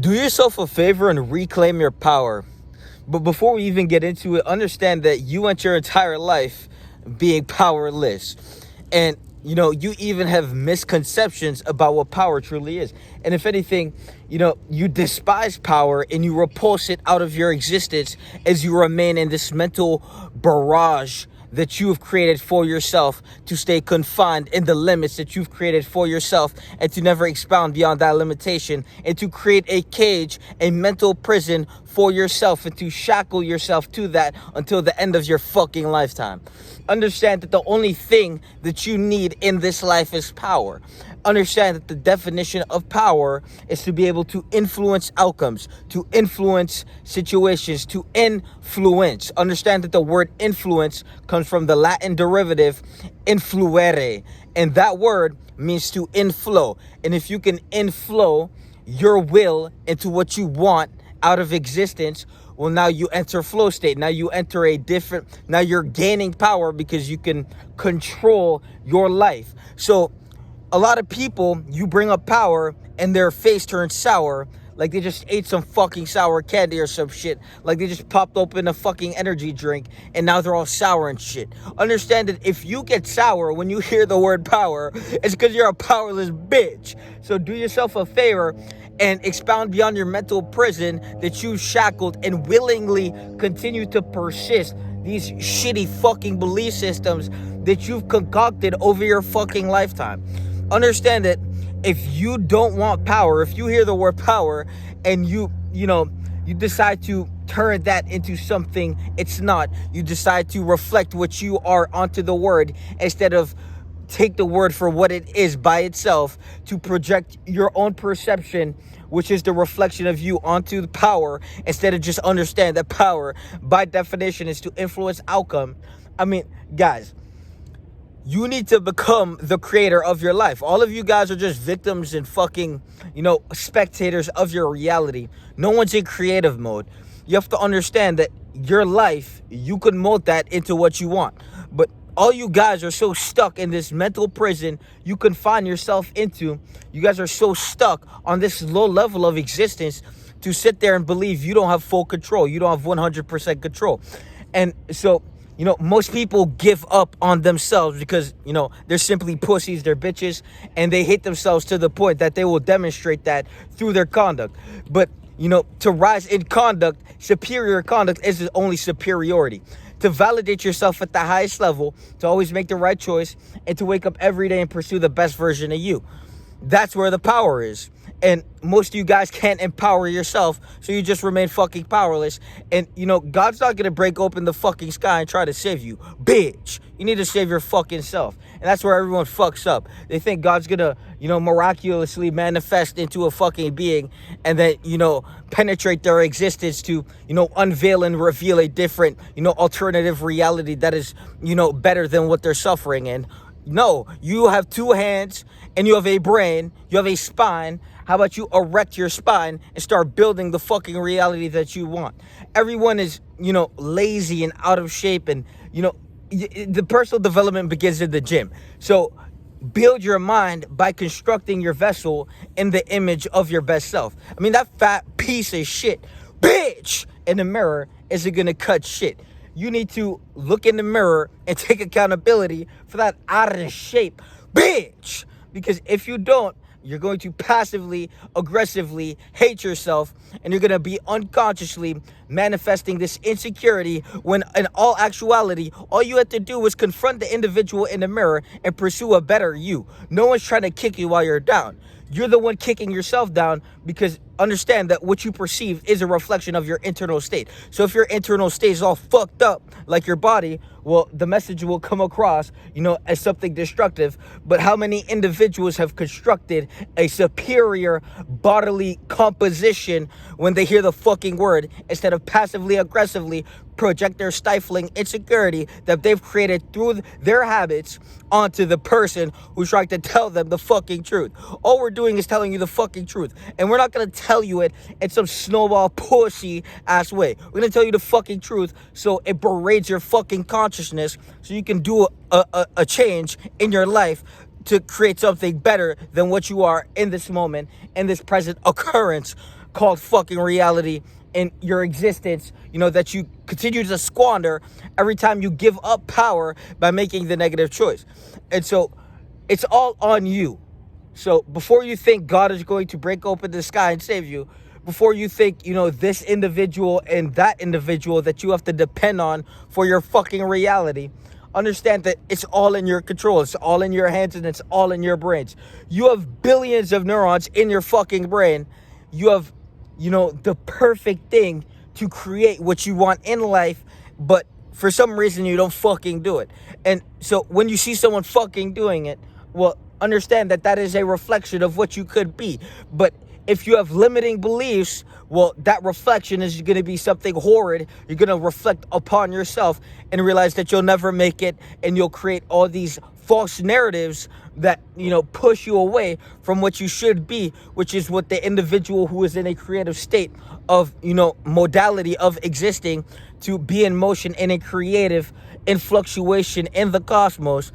Do yourself a favor and reclaim your power. But before we even get into it, understand that you went your entire life being powerless. And, you even have misconceptions about what power truly is. And if anything, you despise power and you repulse it out of your existence as you remain in this mental barrage that you have created for yourself to stay confined in the limits that you've created for yourself and to never expound beyond that limitation and to create a cage, a mental prison for yourself and to shackle yourself to that until the end of your fucking lifetime. Understand that the only thing that you need in this life is power. Understand that the definition of power is to be able to influence outcomes, to influence situations, to influence. Understand that the word influence comes from the Latin derivative influere, and that word means to inflow. And if you can inflow your will into what you want out of existence, well, now you enter flow state. Now you enter now you're gaining power because you can control your life. So a lot of people, you bring up power and their face turns sour, like they just ate some fucking sour candy or some shit, like they just popped open a fucking energy drink and now they're all sour and shit. Understand that if you get sour when you hear the word power, it's because you're a powerless bitch. So do yourself a favor and expound beyond your mental prison that you shackled and willingly continue to persist these shitty fucking belief systems that you've concocted over your fucking lifetime. Understand that if you don't want power, if you hear the word power and you decide to turn that into something it's not, you decide to reflect what you are onto the word instead of take the word for what it is by itself, to project your own perception, which is the reflection of you, onto the power, instead of just understand that power by definition is to influence outcome. I mean, guys, you need to become the creator of your life. All of you guys are just victims and fucking, spectators of your reality. No one's in creative mode. You have to understand that your life, you can mold that into what you want. But all you guys are so stuck in this mental prison you confine yourself into. You guys are so stuck on this low level of existence to sit there and believe you don't have full control. You don't have 100% control. And so, most people give up on themselves because, they're simply pussies, they're bitches, and they hate themselves to the point that they will demonstrate that through their conduct. But, to rise in conduct, superior conduct is only superiority. To validate yourself at the highest level, to always make the right choice, and to wake up every day and pursue the best version of you. That's where the power is. And most of you guys can't empower yourself, so you just remain fucking powerless. And, God's not going to break open the fucking sky and try to save you. Bitch. You need to save your fucking self. And that's where everyone fucks up. They think God's going to, miraculously manifest into a fucking being and then, penetrate their existence to, unveil and reveal a different, alternative reality that is, better than what they're suffering in. No, you have two hands and you have a brain, you have a spine. How about you erect your spine and start building the fucking reality that you want? Everyone is, lazy and out of shape, and, the personal development begins in the gym. So build your mind by constructing your vessel in the image of your best self. I mean, that fat piece of shit, bitch, in the mirror isn't going to cut shit. You need to look in the mirror and take accountability for that out of shape bitch. Because if you don't, you're going to passively, aggressively hate yourself, and you're going to be unconsciously manifesting this insecurity when in all actuality, all you have to do is confront the individual in the mirror and pursue a better you. No one's trying to kick you while you're down. You're the one kicking yourself down, because understand that what you perceive is a reflection of your internal state. So if your internal state is all fucked up like your body, well, the message will come across, as something destructive. But how many individuals have constructed a superior bodily composition when they hear the fucking word, instead of passively aggressively project their stifling insecurity that they've created through their habits onto the person who's trying to tell them the fucking truth? All we're doing is telling you the fucking truth, and we're not going to tell you it in some snowball pussy ass way. We're going to tell you the fucking truth so it berates your fucking consciousness, so you can do a change in your life to create something better than what you are in this moment, in this present occurrence. called fucking reality in your existence, that you continue to squander every time you give up power by making the negative choice. And so it's all on you. So before you think God is going to break open the sky and save you, before you think, this individual and that individual that you have to depend on for your fucking reality, understand that it's all in your control. It's all in your hands and it's all in your brains. You have billions of neurons in your fucking brain. You have, the perfect thing to create what you want in life, but for some reason you don't fucking do it. And so when you see someone fucking doing it, well, understand that that is a reflection of what you could be. But if you have limiting beliefs, well, that reflection is going to be something horrid. You're going to reflect upon yourself and realize that you'll never make it, and you'll create all these false narratives that, push you away from what you should be, which is what the individual who is in a creative state of, modality of existing to be in motion in a creative in fluctuation in the cosmos,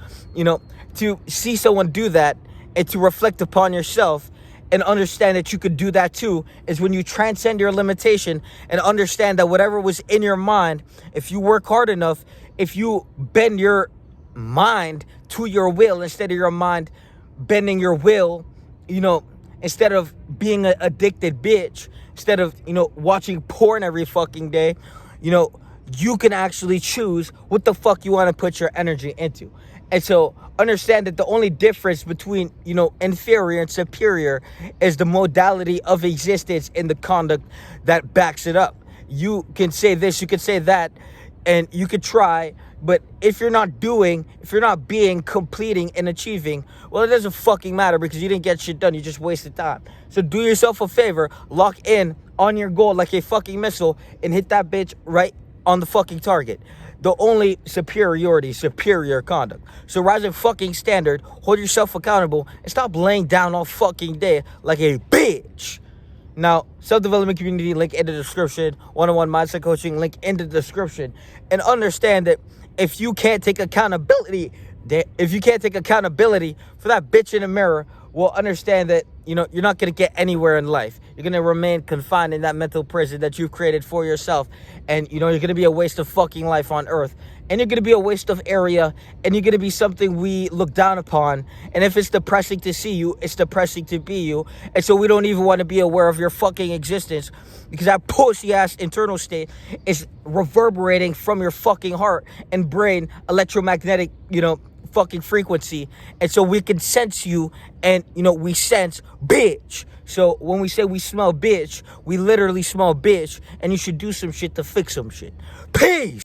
to see someone do that and to reflect upon yourself and understand that you could do that too, is when you transcend your limitation and understand that whatever was in your mind, if you work hard enough, if you bend your mind to your will instead of your mind bending your will, instead of being an addicted bitch, instead of, watching porn every fucking day, you can actually choose what the fuck you want to put your energy into. And so understand that the only difference between, inferior and superior is the modality of existence and the conduct that backs it up. You can say this, you can say that, and you could try, but if you're not being, completing, and achieving, well, it doesn't fucking matter because you didn't get shit done. You just wasted time. So do yourself a favor, lock in on your goal like a fucking missile, and hit that bitch right on the fucking target. The only superior conduct. So rise a fucking standard, hold yourself accountable, and stop laying down all fucking day like a bitch. Now, self-development community, link in the description. One-on-one mindset coaching, link in the description. And understand that if you can't take accountability for that bitch in the mirror, well, understand that, you're not going to get anywhere in life. You're going to remain confined in that mental prison that you've created for yourself. And, you're going to be a waste of fucking life on earth. And you're going to be a waste of area. And you're going to be something we look down upon. And if it's depressing to see you, it's depressing to be you. And so we don't even want to be aware of your fucking existence, because that pussy-ass internal state is reverberating from your fucking heart and brain electromagnetic, fucking frequency. And so we can sense you, and we sense bitch. So when we say we smell bitch, we literally smell bitch, and you should do some shit to fix some shit. Peace.